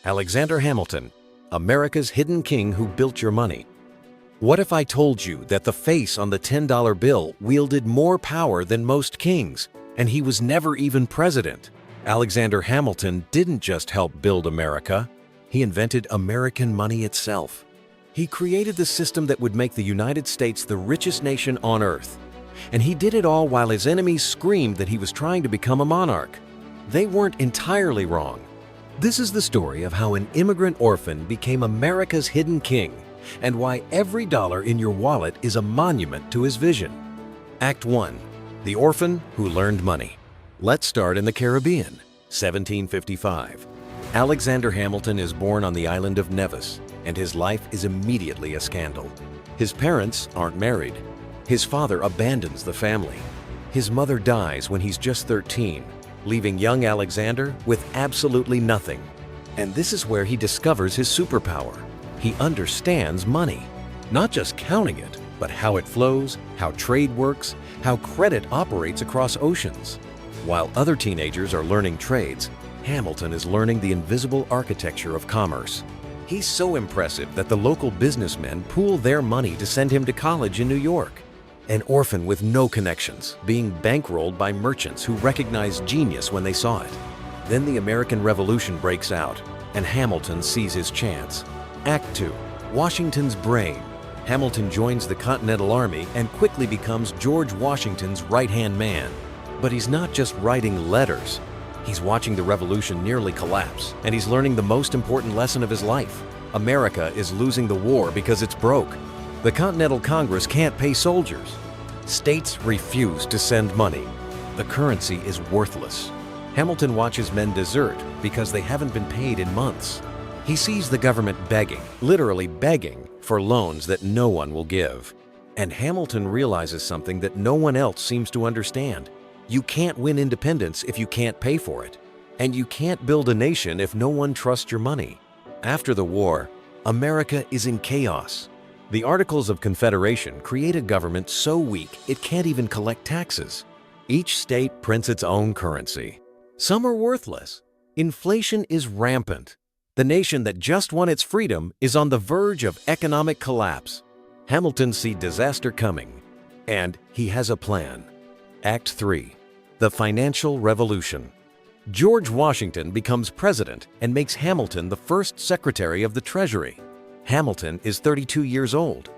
Alexander Hamilton, America's hidden king who built your money. What if I told you that the face on the $10 bill wielded more power than most kings, and he was never even president? Alexander Hamilton didn't just help build America, he invented American money itself. He created the system that would make the United States the richest nation on earth. And he did it all while his enemies screamed that he was trying to become a monarch. They weren't entirely wrong. This is the story of how an immigrant orphan became America's hidden king, and why every dollar in your wallet is a monument to his vision. Act 1. The Orphan Who Learned Money. Let's start in the Caribbean, 1755. Alexander Hamilton is born on the island of Nevis, and his life is immediately a scandal. His parents aren't married. His father abandons the family. His mother dies when he's just 13, leaving young Alexander with absolutely nothing. And this is where he discovers his superpower. He understands money, not just counting it, but how it flows, how trade works, how credit operates across oceans. While other teenagers are learning trades, Hamilton is learning the invisible architecture of commerce. He's so impressive that the local businessmen pool their money to send him to college in New York. An orphan with no connections, being bankrolled by merchants who recognized genius when they saw it. Then the American Revolution breaks out, and Hamilton sees his chance. Act 2. Washington's brain. Hamilton joins the Continental Army and quickly becomes George Washington's right-hand man. But he's not just writing letters. He's watching the revolution nearly collapse, and he's learning the most important lesson of his life. America is losing the war because it's broke. The Continental Congress can't pay soldiers. States refuse to send money. The currency is worthless. Hamilton watches men desert because they haven't been paid in months. He sees the government begging, literally begging, for loans that no one will give. And Hamilton realizes something that no one else seems to understand. You can't win independence if you can't pay for it. And you can't build a nation if no one trusts your money. After the war, America is in chaos. The Articles of Confederation create a government so weak it can't even collect taxes. Each state prints its own currency. Some are worthless. Inflation is rampant. The nation that just won its freedom is on the verge of economic collapse. Hamilton sees disaster coming, and he has a plan. Act 3. The Financial Revolution. George Washington becomes president and makes Hamilton the first Secretary of the Treasury. Hamilton is 32 years old,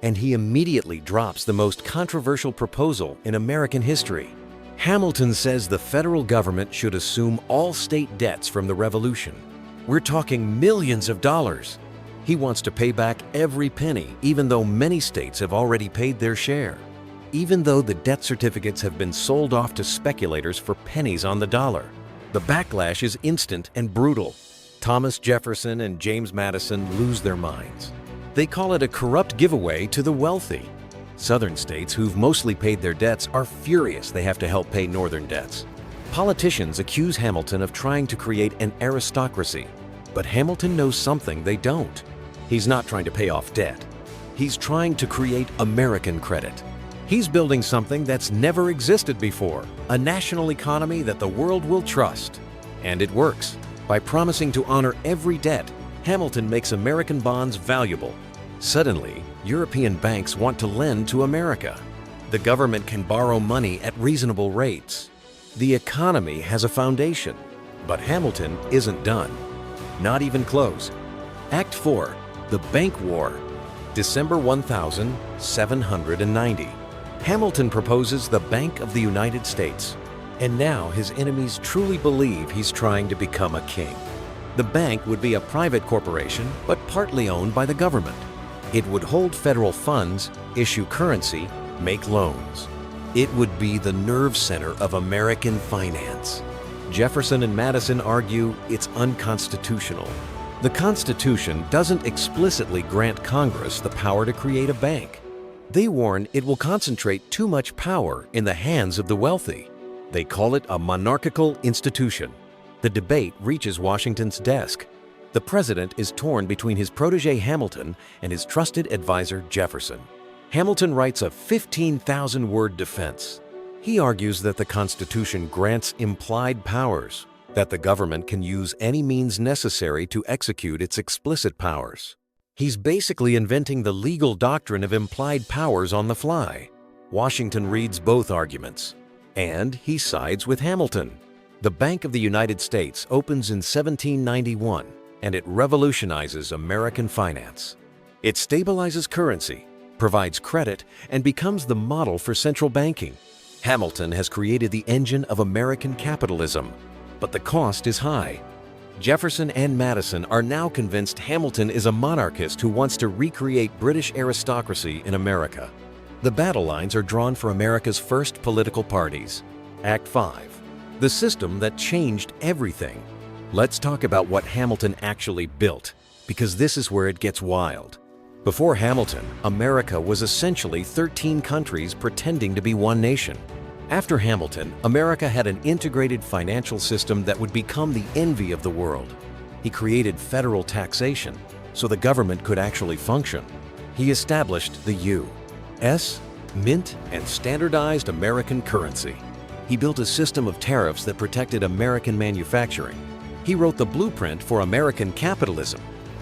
and he immediately drops the most controversial proposal in American history. Hamilton says the federal government should assume all state debts from the Revolution. We're talking millions of dollars. He wants to pay back every penny, even though many states have already paid their share. Even though the debt certificates have been sold off to speculators for pennies on the dollar. The backlash is instant and brutal. Thomas Jefferson and James Madison lose their minds. They call it a corrupt giveaway to the wealthy. Southern states who've mostly paid their debts are furious they have to help pay northern debts. Politicians accuse Hamilton of trying to create an aristocracy, but Hamilton knows something they don't. He's not trying to pay off debt. He's trying to create American credit. He's building something that's never existed before, a national economy that the world will trust. And it works. By promising to honor every debt, Hamilton makes American bonds valuable. Suddenly, European banks want to lend to America. The government can borrow money at reasonable rates. The economy has a foundation, but Hamilton isn't done. Not even close. Act 4. The Bank War. December 1790. Hamilton proposes the Bank of the United States. And now his enemies truly believe he's trying to become a king. The bank would be a private corporation, but partly owned by the government. It would hold federal funds, issue currency, make loans. It would be the nerve center of American finance. Jefferson and Madison argue it's unconstitutional. The Constitution doesn't explicitly grant Congress the power to create a bank. They warn it will concentrate too much power in the hands of the wealthy. They call it a monarchical institution. The debate reaches Washington's desk. The president is torn between his protege Hamilton and his trusted advisor Jefferson. Hamilton writes a 15,000-word defense. He argues that the Constitution grants implied powers, that the government can use any means necessary to execute its explicit powers. He's basically inventing the legal doctrine of implied powers on the fly. Washington reads both arguments, and he sides with Hamilton. The Bank of the United States opens in 1791, and it revolutionizes American finance. It stabilizes currency, provides credit, and becomes the model for central banking. Hamilton has created the engine of American capitalism, but the cost is high. Jefferson and Madison are now convinced Hamilton is a monarchist who wants to recreate British aristocracy in America. The battle lines are drawn for America's first political parties. Act 5. The system that changed everything. Let's talk about what Hamilton actually built, because this is where it gets wild. Before Hamilton, America was essentially 13 countries pretending to be one nation. After Hamilton, America had an integrated financial system that would become the envy of the world. He created federal taxation, so the government could actually function. He established the U.S. Mint and standardized American currency. He built a system of tariffs that protected American manufacturing. He wrote the blueprint for American capitalism.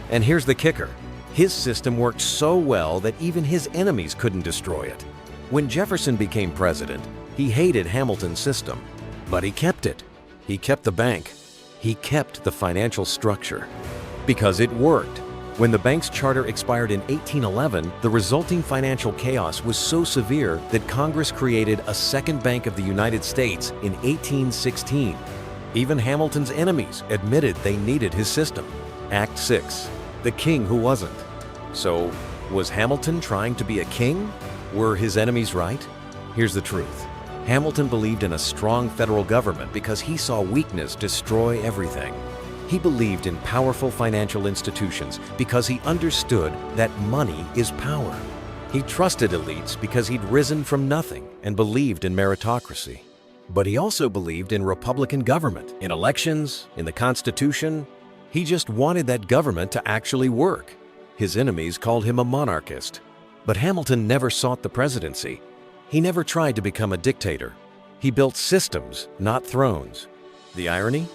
And here's the kicker. His system worked so well that even his enemies couldn't destroy it. When Jefferson became president, he hated Hamilton's system, but he kept it. He kept the bank. He kept the financial structure. Because it worked. When the bank's charter expired in 1811, the resulting financial chaos was so severe that Congress created a second Bank of the United States in 1816. Even Hamilton's enemies admitted they needed his system. Act 6. The king who wasn't. So, was Hamilton trying to be a king? Were his enemies right? Here's the truth. Hamilton believed in a strong federal government because he saw weakness destroy everything. He believed in powerful financial institutions because he understood that money is power. He trusted elites because he'd risen from nothing and believed in meritocracy. But he also believed in Republican government, in elections, in the Constitution. He just wanted that government to actually work. His enemies called him a monarchist. But Hamilton never sought the presidency. He never tried to become a dictator. He built systems, not thrones. The irony?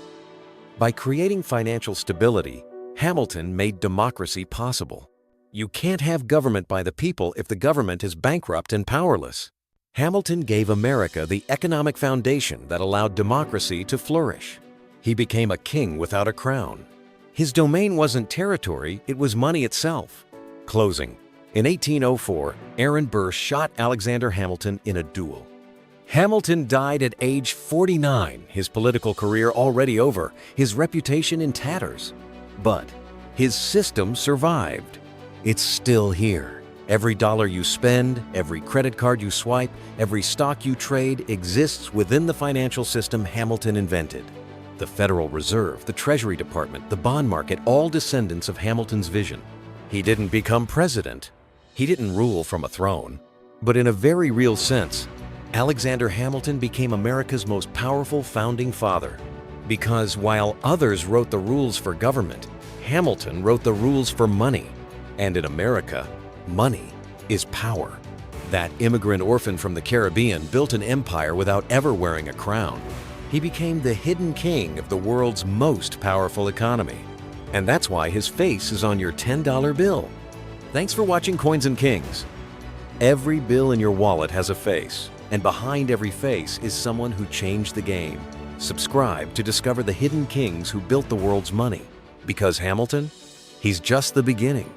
By creating financial stability, Hamilton made democracy possible. You can't have government by the people if the government is bankrupt and powerless. Hamilton gave America the economic foundation that allowed democracy to flourish. He became a king without a crown. His domain wasn't territory, it was money itself. Closing. In 1804, Aaron Burr shot Alexander Hamilton in a duel. Hamilton died at age 49, his political career already over, his reputation in tatters. But his system survived. It's still here. Every dollar you spend, every credit card you swipe, every stock you trade exists within the financial system Hamilton invented. The Federal Reserve, the Treasury Department, the bond market, all descendants of Hamilton's vision. He didn't become president. He didn't rule from a throne. But in a very real sense, Alexander Hamilton became America's most powerful founding father. Because while others wrote the rules for government, Hamilton wrote the rules for money. And in America, money is power. That immigrant orphan from the Caribbean built an empire without ever wearing a crown. He became the hidden king of the world's most powerful economy. And that's why his face is on your $10 bill. Thanks for watching Coins and Kings. Every bill in your wallet has a face, and behind every face is someone who changed the game. Subscribe to discover the hidden kings who built the world's money. Because Hamilton, he's just the beginning.